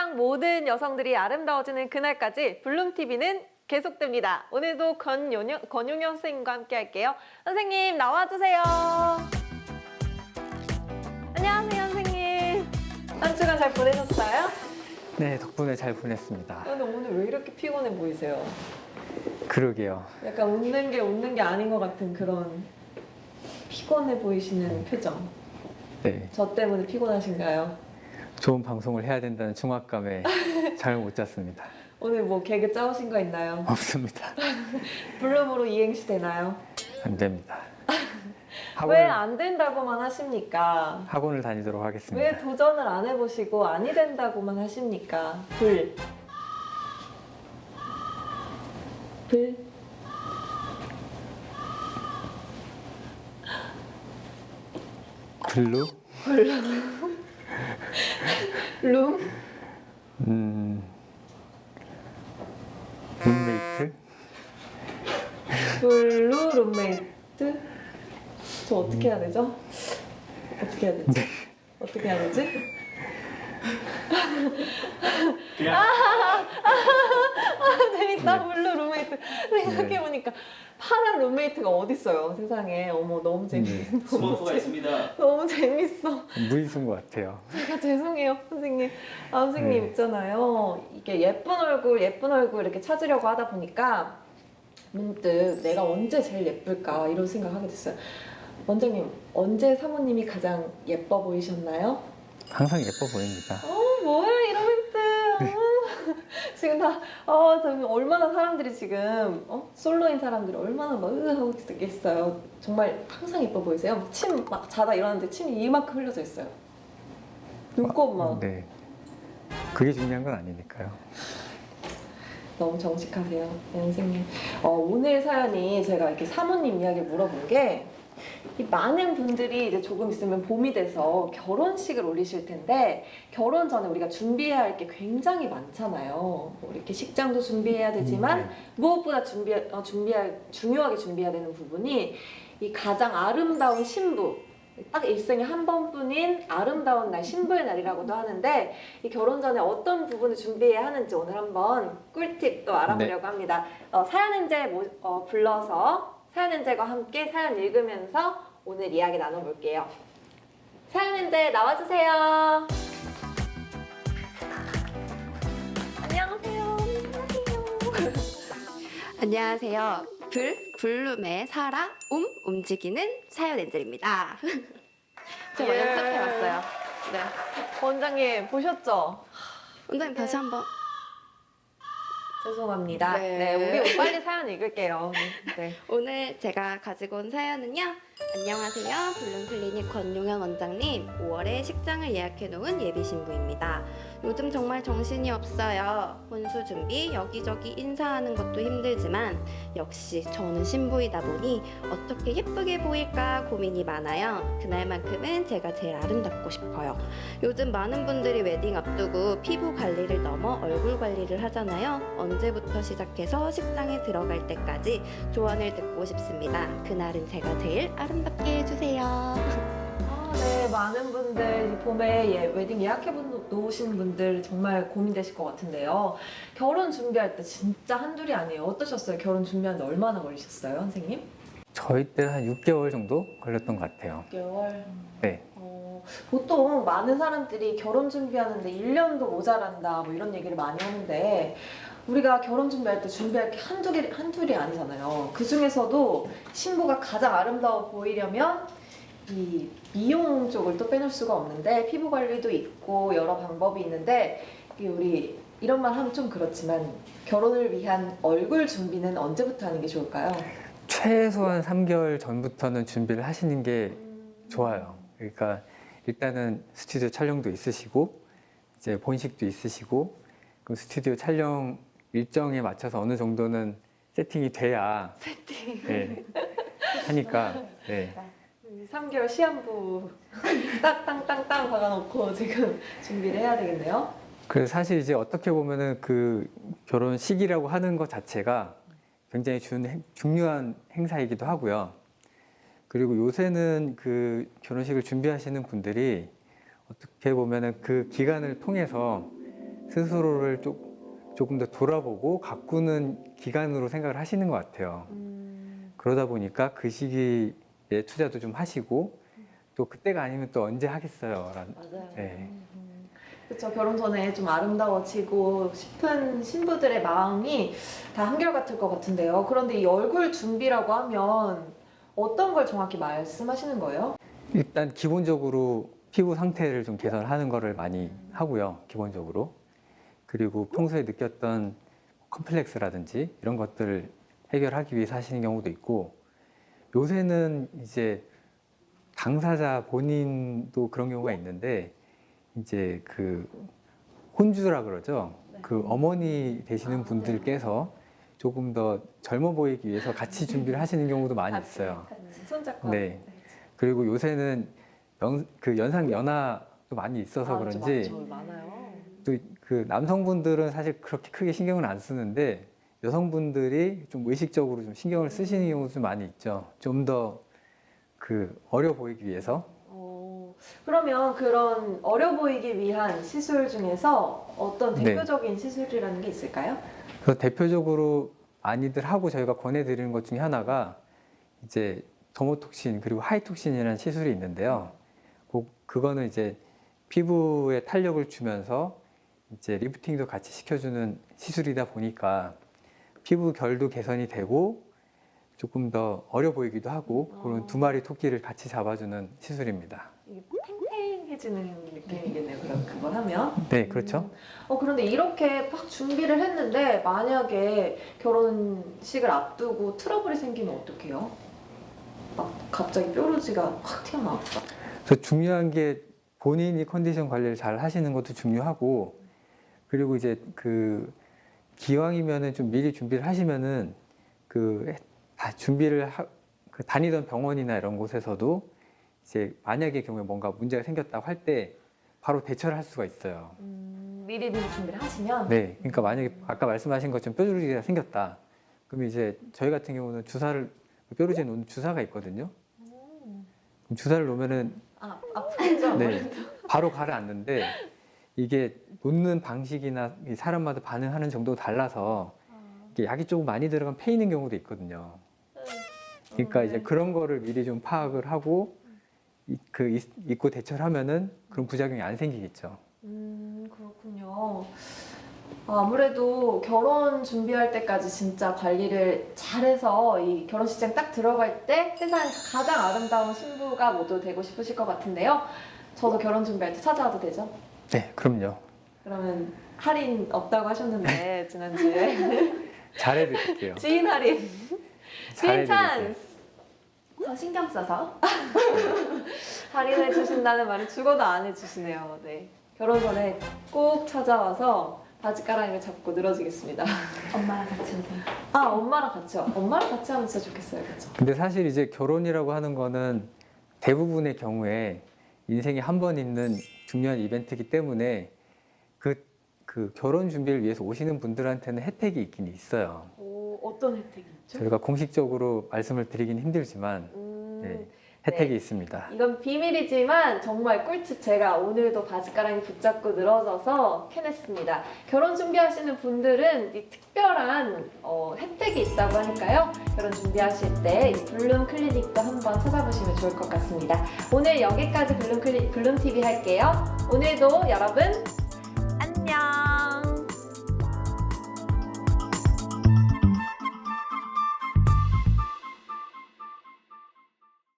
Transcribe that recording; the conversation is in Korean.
세상 모든 여성들이 아름다워지는 그날까지 블룸TV는 계속됩니다. 오늘도 권용현 선생님과 함께 할게요. 선생님 나와주세요. 안녕하세요 선생님. 한 주간 잘 보내셨어요? 네, 덕분에 잘 보냈습니다. 근데 오늘 왜 이렇게 피곤해 보이세요? 그러게요. 약간 웃는 게 아닌 것 같은 그런 피곤해 보이시는 표정. 네, 저 때문에 피곤하신가요? 좋은 방송을 해야 된다는 중압감에 잠을 못 잤습니다. 오늘 뭐 개그 짜오신 거 있나요? 없습니다. 블룸으로 이행시 되나요? 안 됩니다. 왜 안 된다고만 하십니까? 학원을 다니도록 왜 하겠습니다. 도전을 안 해보시고 아니 된다고만 하십니까? 불. 블루? 룸? 룸메이트? 블루 룸메이트? 저 어떻게 해야 되죠? 어떻게 해야 되지? 어떻게 해야 되지? 재밌다. 블루 룸메이트. 생각해보니까 파란 룸메이트가 어딨어요 세상에. 어머 너무 재밌어. 스머프가 있습니다. 너무 재밌어. 무이수인 것 같아요. 제가 죄송해요 선생님. 선생님 있잖아요. 이게 예쁜 얼굴 이렇게 찾으려고 하다 보니까 문득 내가 언제 제일 예쁠까 이런 생각하게 됐어요. 원장님 언제 사모님이 가장 예뻐 보이셨나요? 항상 예뻐 보입니다. 뭐야 이런 멘트. 지금 다 지금 얼마나 사람들이 지금 솔로인 사람들이 얼마나 막 하고 있겠어요. 정말 항상 예뻐 보이세요. 침 막 자다 일어났는데 침이 이만큼 흘려져 있어요. 눈곱만. 네, 그게 중요한 건 아니니까요. 너무 정직하세요, 선생님. 오늘 사연이 제가 이렇게 사모님 이야기 물어본 게 이 많은 분들이 이제 조금 있으면 봄이 돼서 결혼식을 올리실 텐데 결혼 전에 우리가 준비해야 할 게 굉장히 많잖아요. 뭐 이렇게 식장도 준비해야 되지만 무엇보다 중요하게 준비해야 되는 부분이 이 가장 아름다운 신부. 딱 일생에 한 번뿐인 아름다운 날, 신부의 날이라고도 하는데 이 결혼 전에 어떤 부분을 준비해야 하는지 오늘 한번 꿀팁 또 알아보려고 합니다. 사연은재 불러서 사연은재과 함께 사연 읽으면서 오늘 이야기 나눠볼게요. 사연은재 나와주세요. 안녕하세요. 안녕하세요. 블룸에 살아 움직이는 사연 엔젤입니다. 제가 연습해왔어요. 네. 원장님 보셨죠? 원장님 다시 한번. 죄송합니다. 네. 우리 빨리 사연 읽을게요. 네. 오늘 제가 가지고 온 사연은요. 안녕하세요. 블룸 클리닉 권용현 원장님. 5월에 식장을 예약해 놓은 예비 신부입니다. 요즘 정말 정신이 없어요. 혼수 준비, 여기저기 인사하는 것도 힘들지만 역시 저는 신부이다 보니 어떻게 예쁘게 보일까 고민이 많아요. 그날만큼은 제가 제일 아름답고 싶어요. 요즘 많은 분들이 웨딩 앞두고 피부 관리를 넘어 얼굴 관리를 하잖아요. 언제부터 시작해서 식장에 들어갈 때까지 조언을 듣고 싶습니다. 그날은 제가 제일 아름답게 해주세요. 네, 많은 분들 봄에 웨딩 예약해 놓으신 분들 정말 고민되실 것 같은데요. 결혼 준비할 때 진짜 한둘이 아니에요. 어떠셨어요? 결혼 준비하는데 얼마나 걸리셨어요, 선생님? 저희 때 한 6개월 정도 걸렸던 것 같아요. 6개월? 네. 보통 많은 사람들이 결혼 준비하는데 1년도 모자란다 뭐 이런 얘기를 많이 하는데 우리가 결혼 준비할 때 준비할 게 한둘이 아니잖아요. 그 중에서도 신부가 가장 아름다워 보이려면 이 미용 쪽을 또 빼놓을 수가 없는데 피부 관리도 있고 여러 방법이 있는데 우리 이런 말 하면 좀 그렇지만 결혼을 위한 얼굴 준비는 언제부터 하는 게 좋을까요? 최소한 3개월 전부터는 준비를 하시는 게 좋아요. 그러니까 일단은 스튜디오 촬영도 있으시고 이제 본식도 있으시고 그 스튜디오 촬영 일정에 맞춰서 어느 정도는 세팅이 돼야 네, 하니까 네. 3개월 시한부 딱 땅땅땅 박아놓고 지금 준비를 해야 되겠네요. 그래서 사실 이제 어떻게 보면은 그 결혼식이라고 하는 것 자체가 굉장히 중요한 행사이기도 하고요. 그리고 요새는 그 결혼식을 준비하시는 분들이 어떻게 보면은 그 기간을 통해서 스스로를 조금 더 돌아보고 가꾸는 기간으로 생각을 하시는 것 같아요. 그러다 보니까 그 시기에 투자도 좀 하시고 또 그때가 아니면 또 언제 하겠어요. 맞아요. 네. 그렇죠. 결혼 전에 좀 아름다워지고 싶은 신부들의 마음이 다 한결같을 것 같은데요. 그런데 이 얼굴 준비라고 하면 어떤 걸 정확히 말씀하시는 거예요? 일단 기본적으로 피부 상태를 좀 개선하는 거를 많이 하고요. 기본적으로. 그리고 평소에 느꼈던 컴플렉스라든지 이런 것들을 해결하기 위해서 하시는 경우도 있고, 요새는 이제 당사자 본인도 그런 경우가 있는데, 이제 그 혼주라 그러죠. 네. 그 어머니 되시는 분들께서 조금 더 젊어 보이기 위해서 같이 준비를 하시는 경우도 많이 있어요. 같이 손잡고. 네. 그리고 요새는 연상 연하도 많이 있어서 그런지 많아요. 또 그 남성분들은 사실 그렇게 크게 신경을 안 쓰는데 여성분들이 좀 의식적으로 좀 신경을 쓰시는 경우도 좀 많이 있죠. 좀 더 그 어려 보이기 위해서. 그러면 그런 어려 보이기 위한 시술 중에서 어떤 네. 대표적인 시술이라는 게 있을까요? 그래서 대표적으로 많이들 하고 저희가 권해드리는 것 중에 하나가 이제 더모톡신 그리고 하이톡신이라는 시술이 있는데요. 그거는 이제 피부에 탄력을 주면서 이제 리프팅도 같이 시켜주는 시술이다 보니까 피부 결도 개선이 되고 조금 더 어려 보이기도 하고 그런 두 마리 토끼를 같이 잡아주는 시술입니다. 이게 탱탱해지는 느낌이겠네요. 그럼 그걸 하면. 네, 그렇죠. 그런데 이렇게 막 준비를 했는데 만약에 결혼식을 앞두고 트러블이 생기면 어떡해요? 막 갑자기 뾰루지가 확 튀어나왔다. 그래서 중요한 게 본인이 컨디션 관리를 잘 하시는 것도 중요하고, 그리고 이제 그 기왕이면은 좀 미리 준비를 하시면은 다 준비를 그 다니던 병원이나 이런 곳에서도 이제 만약의 경우에 뭔가 문제가 생겼다고 할 때 바로 대처를 할 수가 있어요. 미리 준비를 하시면. 네, 그러니까 만약에 아까 말씀하신 것처럼 뾰루지가 생겼다. 그럼 이제 저희 같은 경우는 뾰루지에 놓는 주사가 있거든요. 그럼 주사를 놓으면은 아프죠? 네, 바로 가라앉는데 이게 놓는 방식이나 이 사람마다 반응하는 정도가 달라서 이게 약이 조금 많이 들어가면 패이는 경우도 있거든요. 그러니까 이제 그런 거를 미리 좀 파악을 하고 잊고 대처를 하면은 그런 부작용이 안 생기겠죠. 그렇군요. 아무래도 결혼 준비할 때까지 진짜 관리를 잘해서 이 결혼식장 딱 들어갈 때 세상에서 가장 아름다운 신부가 모두 되고 싶으실 것 같은데요. 저도 결혼 준비할 때 찾아와도 되죠? 네, 그럼요. 그러면 할인 없다고 하셨는데 지난주에 잘해드릴게요. 지인 할인, 지인 잘해드릴게요. 찬스. 더 신경 써서 할인해 주신다는 말을 죽어도 안 해주시네요. 네. 결혼 전에 꼭 찾아와서 바지가랑이를 잡고 늘어지겠습니다. 엄마랑 같이 오세요. 엄마랑 같이요. 엄마랑 같이 하면 진짜 좋겠어요. 그렇죠? 근데 사실 이제 결혼이라고 하는 거는 대부분의 경우에 인생에 한 번 있는 중요한 이벤트이기 때문에 그 결혼 준비를 위해서 오시는 분들한테는 혜택이 있긴 있어요. 어떤 혜택이 있죠? 저희가 공식적으로 말씀을 드리긴 힘들지만 네, 혜택이 네. 있습니다. 이건 비밀이지만 정말 꿀팁 제가 오늘도 바지가랑이 붙잡고 늘어져서 캐냈습니다. 결혼 준비하시는 분들은 이 특별한 혜택이 있다고 하니까요. 결혼 준비하실 때 이 블룸 클리닉도 한번 찾아보시면 좋을 것 같습니다. 오늘 여기까지 블룸TV 할게요. 오늘도 여러분 안녕!